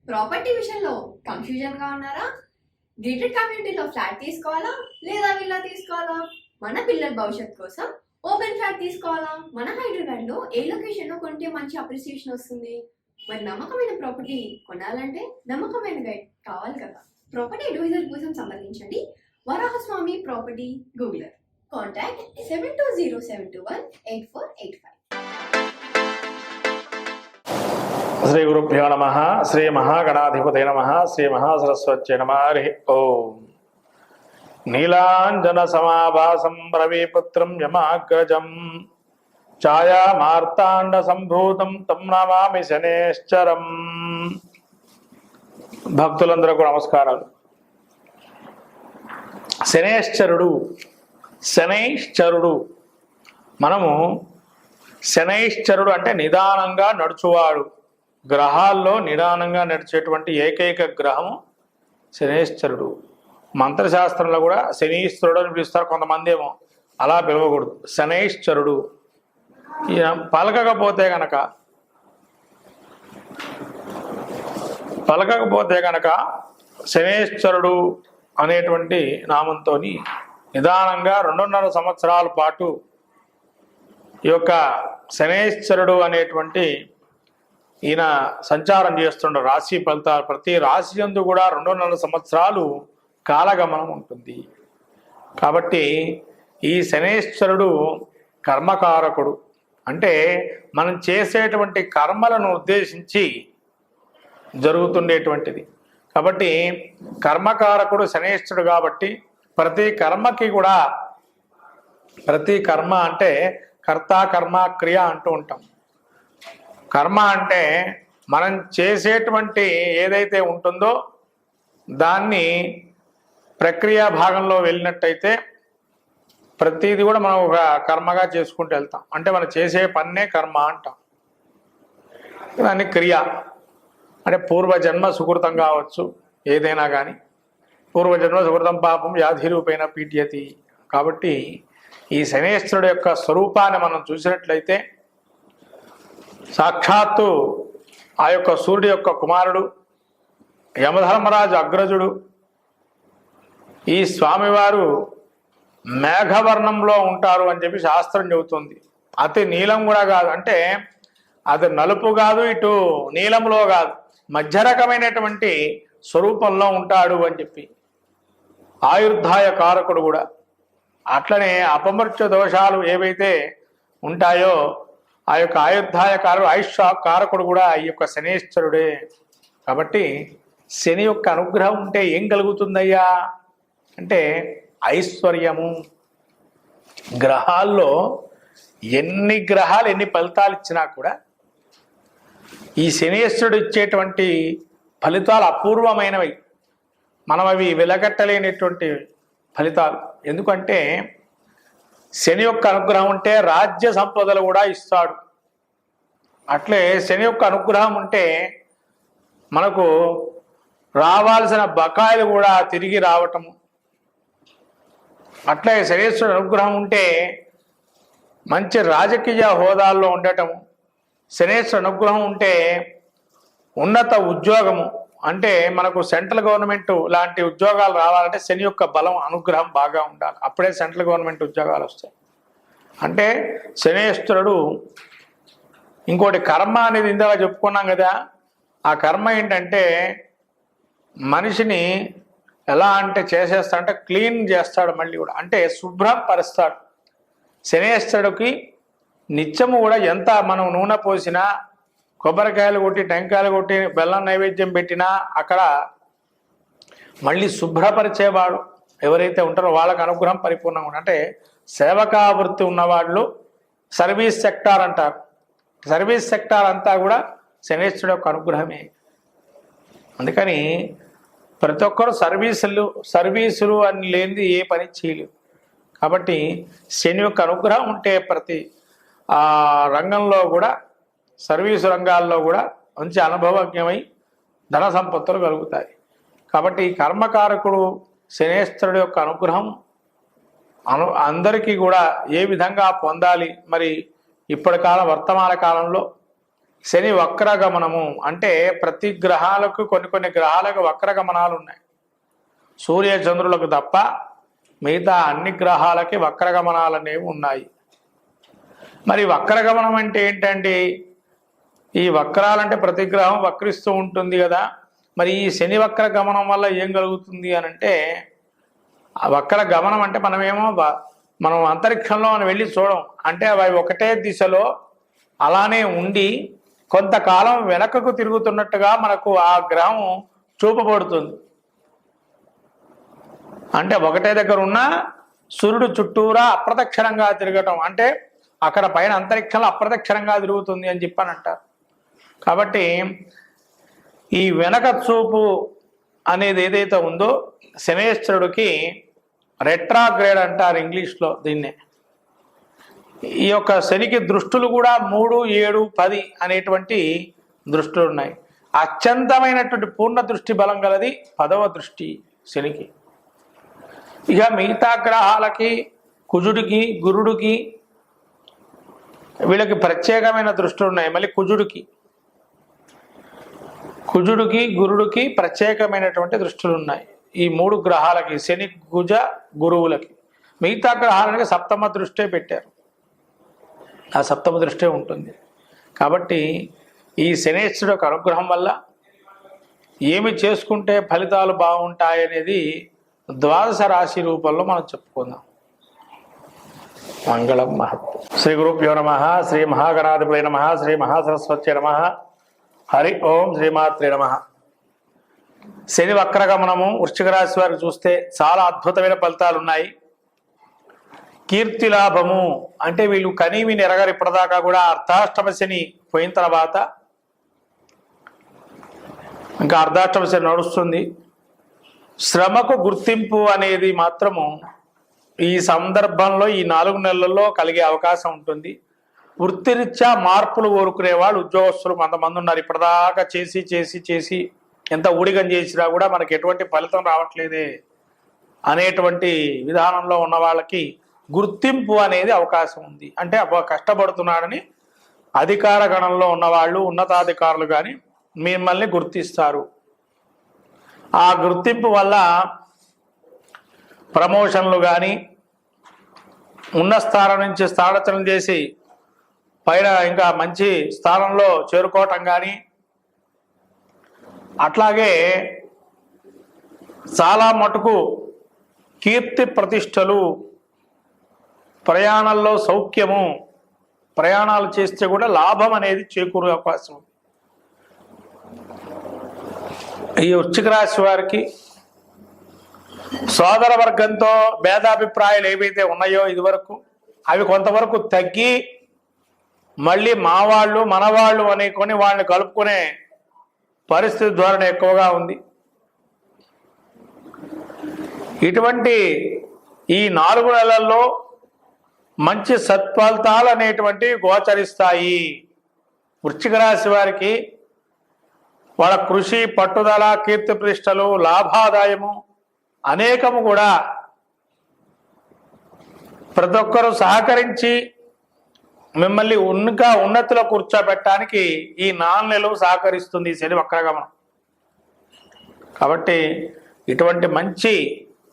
Property విషయంలో confusion గా ఉన్నారా? గేటెడ్ కమ్యూనిటీలో ఫ్లాట్ తీసుకోవాలా లేదా విల్లా తీసుకోవాలా? మన పిల్లల భవిష్యత్ కోసం ఓపెన్ ఫ్లాట్ తీసుకోవాలా? మన హైదరాబాద్ లో ఏ లొకేషన్ లో కొంటే మంచి అప్రిసియేషన్ వస్తుంది? మరి నమ్మకమైన ప్రాపర్టీ కొనాలంటే నమ్మకమైన గైడ్ కావాలి కదా. ప్రాపర్టీ అడ్వైజర్ కోసం సంప్రదించండి వరాహస్వామి ప్రాపర్టీ గూగులర్. కాంటాక్ట్ 7207218485. శ్రీ గురుభ్యో నమ. శ్రీ మహాగణాధిపతే నమ. శ్రీ మహాసరస్వత్యై నమ. హరి ఓం. నీలాంజన సమాభాసం రవిపుత్రం యమాగ్రజం ఛాయా మార్తాండ సంభూతం తం నమామి శనేశ్చరం. భక్తులందరికీ నమస్కారాలు. శనైశ్చరుడు మనము శనైశ్చరుడు అంటే నిదానంగా నడుచువాడు. గ్రహాల్లో నిదానంగా నడిచేటువంటి ఏకైక గ్రహము శనేశ్వరుడు. మంత్రశాస్త్రంలో కూడా శనీశ్వరుడు అని పిలుస్తారు, కొంతమంది ఏమో అలా పిలవకూడదు. శనైశ్వరుడు. ఈయన పలకకపోతే గనక శనేశ్వరుడు అనేటువంటి నామంతో నిదానంగా 2.5 సంవత్సరాల పాటు ఈ యొక్క శనేశ్వరుడు అనేటువంటి ఈయన సంచారం చేస్తుండే రాశి ఫలితాలు. ప్రతి రాశి యందు కూడా 2.5 సంవత్సరాలు కాలగమనం ఉంటుంది. కాబట్టి ఈ శనేశ్వరుడు కర్మకారకుడు. అంటే మనం చేసేటువంటి కర్మలను ఉద్దేశించి జరుగుతుండేటువంటిది. కాబట్టి కర్మకారకుడు శనేశ్వరుడు కాబట్టి ప్రతి కర్మకి కూడా, ప్రతి కర్మ అంటే కర్త కర్మ క్రియ అంటూ ఉంటాం. కర్మ అంటే మనం చేసేటువంటి ఏదైతే ఉంటుందో దాన్ని ప్రక్రియ భాగంలో వెళ్ళినట్టయితే ప్రతిదీ కూడా మనం ఒక కర్మగా చేసుకుంటూ వెళ్తాం. అంటే మనం చేసే పన్నే కర్మ అంటాం. దాన్ని క్రియ అంటే పూర్వజన్మ సుకృతం కావచ్చు, ఏదైనా కానీ పూర్వజన్మ సుకృతం పాపం వ్యాధి రూపేణ పీడ్యతి. కాబట్టి ఈ శనేశ్వరుడు యొక్క స్వరూపాన్ని మనం చూసినట్లయితే సాక్షాత్తు ఆ యొక్క సూర్యుడి యొక్క కుమారుడు, యమధర్మరాజు అగ్రజుడు. ఈ స్వామివారు మేఘవర్ణంలో ఉంటారు అని చెప్పి శాస్త్రం చెబుతుంది. అతి నీలం కూడా కాదు, అంటే అది నలుపు కాదు, ఇటు నీలంలో కాదు, మధ్య రకమైనటువంటి స్వరూపంలో ఉంటాడు అని చెప్పి. ఆయుర్ధాయ కారకుడు కూడా. అట్లనే అపమృత్యు దోషాలు ఏవైతే ఉంటాయో ఆ యొక్క ఆయుర్ధాయ ఆయుష్ కారకుడు కూడా ఈ యొక్క శనేశ్వరుడే. కాబట్టి శని యొక్క అనుగ్రహం ఉంటే ఏం కలుగుతుందయ్యా అంటే ఐశ్వర్యము. గ్రహాల్లో ఎన్ని గ్రహాలు ఎన్ని ఫలితాలు ఇచ్చినా కూడా ఈ శనేశ్వరుడు ఇచ్చేటువంటి ఫలితాలు అపూర్వమైనవి. మనం అవి వెలగట్టలేనటువంటి ఫలితాలు. ఎందుకంటే శని యొక్క అనుగ్రహం ఉంటే రాజ్య సంపదలు కూడా ఇస్తాడు. అట్లే శని యొక్క అనుగ్రహం ఉంటే మనకు రావాల్సిన బకాయిలు కూడా తిరిగి రావటము. అట్లే శనేశ్వరుడు అనుగ్రహం ఉంటే మంచి రాజకీయ హోదాల్లో ఉండటము. శనేశ్వరుడు అనుగ్రహం ఉంటే ఉన్నత ఉద్యోగము, అంటే మనకు సెంట్రల్ గవర్నమెంట్ లాంటి ఉద్యోగాలు రావాలంటే శని యొక్క బలం అనుగ్రహం బాగా ఉండాలి. అప్పుడే సెంట్రల్ గవర్నమెంట్ ఉద్యోగాలు వస్తాయి. అంటే శనేశ్వరుడు. ఇంకోటి కర్మ అనేది ఇందాక చెప్పుకున్నాం కదా. ఆ కర్మ ఏంటంటే మనిషిని ఎలా అంటే చేసేస్తాడంటే క్లీన్ చేస్తాడు, మళ్ళీ కూడా అంటే శుభ్రం పరుస్తాడు. శనేశ్వరుడికి నిత్యము కూడా ఎంత మనం నూనె పోసినా, కొబ్బరికాయలు కొట్టి, టెంకాయలు కొట్టి, బెల్లం నైవేద్యం పెట్టినా అక్కడ మళ్ళీ శుభ్రపరిచేవాడు ఎవరైతే ఉంటారో వాళ్ళకి అనుగ్రహం పరిపూర్ణంగా ఉంటుంది. అంటే సేవకా వృత్తి ఉన్నవాళ్ళు సర్వీస్ సెక్టార్ అంటారు. సర్వీస్ సెక్టార్ అంతా కూడా శనేశ్వరుడు యొక్క అనుగ్రహమే. అందుకని ప్రతి ఒక్కరు సర్వీసులు అని లేనిది ఏ పని చేయలేవు. కాబట్టి శని యొక్క అనుగ్రహం ఉంటే ప్రతి రంగంలో కూడా, సర్వీసు రంగాల్లో కూడా మంచి అనుభవజ్ఞమై ధన సంపత్తులు కలుగుతాయి. కాబట్టి ఈ కర్మకారకుడు శనేశ్వరుడు యొక్క అనుగ్రహం అందరికీ కూడా ఏ విధంగా పొందాలి? మరి ఇప్పటి వర్తమాన కాలంలో శని వక్రగమనము అంటే ప్రతి గ్రహాలకు కొన్ని గ్రహాలకు వక్రగమనాలు ఉన్నాయి. సూర్య చంద్రులకు తప్ప మిగతా అన్ని గ్రహాలకి వక్రగమనాలు అనేవి ఉన్నాయి. మరి వక్రగమనం అంటే ఏంటండి? ఈ వక్రాలంటే ప్రతి గ్రహం వక్రిస్తూ ఉంటుంది కదా. మరి ఈ శని వక్ర గమనం వల్ల ఏం కలుగుతుంది అని అంటే, ఆ వక్ర గమనం అంటే మనం అంతరిక్షంలో మనం వెళ్ళి చూడం. అంటే అవి ఒకటే దిశలో అలానే ఉండి కొంతకాలం వెనకకు తిరుగుతున్నట్టుగా మనకు ఆ గ్రహం చూపబడుతుంది. అంటే ఒకటే దగ్గర ఉన్న సూర్యుడు చుట్టూరా అప్రదక్షిణంగా తిరగటం, అంటే అక్కడ పైన అంతరిక్షంలో అప్రదక్షిణంగా తిరుగుతుంది అని చెప్పానంటారు. కాబట్టి ఈ వెనక చూపు అనేది ఏదైతే ఉందో శనేశ్వరుడికి రెట్రాగ్రేడ్ అంటారు ఇంగ్లీష్లో దీన్నే. ఈ యొక్క శనికి దృష్టులు కూడా 3, 7, 10 అనేటువంటి దృష్టులు ఉన్నాయి. అత్యంతమైనటువంటి పూర్ణ దృష్టి బలం గలది 10వ దృష్టి శనికి. ఇక మిగతా గ్రహాలకి కుజుడికి గురుడికి వీళ్ళకి ప్రత్యేకమైన దృష్టులు ఉన్నాయి. మళ్ళీ కుజుడికి గురుడికి ప్రత్యేకమైనటువంటి దృష్టులు ఉన్నాయి. ఈ 3 గ్రహాలకి శని కుజ గురువులకి. మిగతా గ్రహాలకి సప్తమ దృష్టే పెట్టారు. ఆ సప్తమ దృష్టే ఉంటుంది. కాబట్టి ఈ శనేశ్వరుడు యొక్క అనుగ్రహం వల్ల ఏమి చేసుకుంటే ఫలితాలు బాగుంటాయనేది ద్వాదశ రాశి రూపంలో మనం చెప్పుకుందాం. మంగళం మహత్. శ్రీ గురుభ్యో నమః. శ్రీ మహాగణాధిపతయే నమః. శ్రీ మహాసరస్వత్యై నమః. హరి ఓం శ్రీమాత్రే నమః. శని వక్రగమనము వృశ్చిక రాశి వారికి చూస్తే చాలా అద్భుతమైన ఫలితాలు ఉన్నాయి. కీర్తి లాభము అంటే వీళ్ళు కనీవి నెరగారు. ఇప్పటిదాకా కూడా అర్ధాష్టమ శని పోయిన తర్వాత ఇంకా అర్ధాష్టమ శని నడుస్తుంది. శ్రమకు గుర్తింపు అనేది మాత్రము ఈ సందర్భంలో ఈ 4 నెలల్లో కలిగే అవకాశం ఉంటుంది. వృత్తిరీత్యా మార్పులు కోరుకునే వాళ్ళు ఉద్యోగస్తులు కొంతమంది ఉన్నారు. ఇప్పటిదాకా చేసి ఎంత ఊడిగం చేసినా కూడా మనకి ఎటువంటి ఫలితం రావట్లేదే అనేటువంటి విధానంలో ఉన్న వాళ్ళకి గుర్తింపు అనేది అవకాశం ఉంది. అంటే అబ్బా కష్టపడుతున్నాడని అధికార గణంలో ఉన్నవాళ్ళు ఉన్నతాధికారులు కానీ మిమ్మల్ని గుర్తిస్తారు. ఆ గుర్తింపు వల్ల ప్రమోషన్లు కానీ ఉన్న స్థానం నుంచి స్థానచలనం చేసి పైన ఇంకా మంచి స్థానంలో చేరుకోవటం కానీ, అట్లాగే చాలా మటుకు కీర్తి ప్రతిష్టలు, ప్రయాణాల్లో సౌఖ్యము, ప్రయాణాలు చేస్తే కూడా లాభం అనేది చేకూరే అవకాశం. ఈ వృశ్చిక రాశి వారికి సోదర వర్గంతో భేదాభిప్రాయాలు ఏవైతే ఉన్నాయో ఇదివరకు అవి కొంతవరకు తగ్గి మళ్ళీ మావాళ్ళు మనవాళ్ళు అనుకొని వాళ్ళని కలుపుకునే పరిస్థితి ధోరణి ఎక్కువగా ఉంది. ఇటువంటి ఈ 4 నెలల్లో మంచి సత్ఫలితాలు అనేటువంటివి గోచరిస్తాయి. వృశ్చిక రాశి వారికి వాళ్ళ కృషి, పట్టుదల, కీర్తి ప్రతిష్టలు, లాభాదాయము అనేకము కూడా ప్రతి ఒక్కరూ సహకరించి మిమ్మల్ని ఇంకా ఉన్నతిలో కూర్చోబెట్టడానికి ఈ 4 నెలలు సహకరిస్తుంది శని వక్రగమనం. కాబట్టి ఇటువంటి మంచి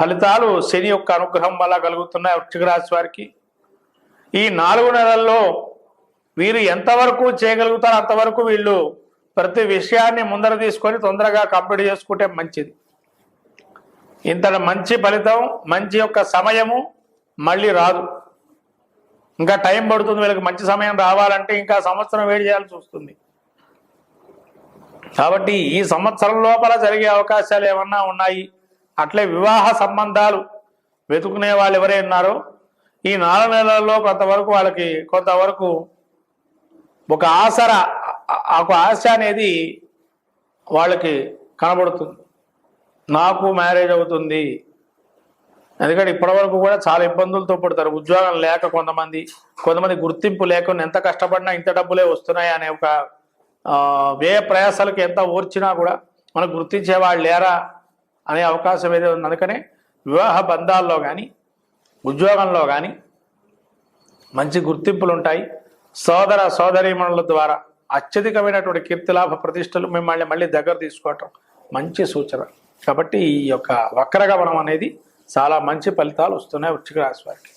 ఫలితాలు శని యొక్క అనుగ్రహం వల్ల కలుగుతున్నాయి వృశ్చిక రాశి వారికి. ఈ 4 నెలల్లో వీరు ఎంతవరకు చేయగలుగుతారో అంతవరకు వీళ్ళు ప్రతి విషయాన్ని ముందర తీసుకొని తొందరగా కంప్లీట్ చేసుకుంటే మంచిది. ఇంత మంచి ఫలితం, మంచి యొక్క సమయము మళ్ళీ రాదు. ఇంకా టైం పడుతుంది. వీళ్ళకి మంచి సమయం రావాలంటే ఇంకా సంవత్సరం వెయిట్ చేయాల్సి వస్తుంది. కాబట్టి ఈ సంవత్సరం లోపల జరిగే అవకాశాలు ఏమన్నా ఉన్నాయి. అట్లే వివాహ సంబంధాలు వెతుకునే వాళ్ళు ఎవరైనా ఉన్నారో ఈ 4 నెలల్లో కొంతవరకు ఒక ఆశ అనేది వాళ్ళకి కనబడుతుంది. నాకు మ్యారేజ్ అవుతుంది. ఎందుకంటే ఇప్పటివరకు కూడా చాలా ఇబ్బందులతో పడతారు. ఉద్యోగం లేక కొంతమంది గుర్తింపు లేకుండా ఎంత కష్టపడినా ఇంత డబ్బులే వస్తున్నాయి అనే ఒక వ్యయ ప్రయాసాలకు ఎంత ఓర్చినా కూడా మనకు గుర్తించే వాళ్ళు లేరా అనే అవకాశం ఏదో ఉంది. అందుకనే వివాహ బంధాల్లో కానీ ఉద్యోగంలో కానీ మంచి గుర్తింపులు ఉంటాయి. సోదర సోదరీమణుల ద్వారా అత్యధికమైనటువంటి కీర్తిలాభ ప్రతిష్టలు మిమ్మల్ని మళ్ళీ దగ్గర తీసుకోవటం మంచి సూచన. కాబట్టి ఈ యొక్క వక్రగమనం అనేది చాలా మంచి ఫలితాలు వస్తున్నాయి వృశ్చిక రాశి వారికి.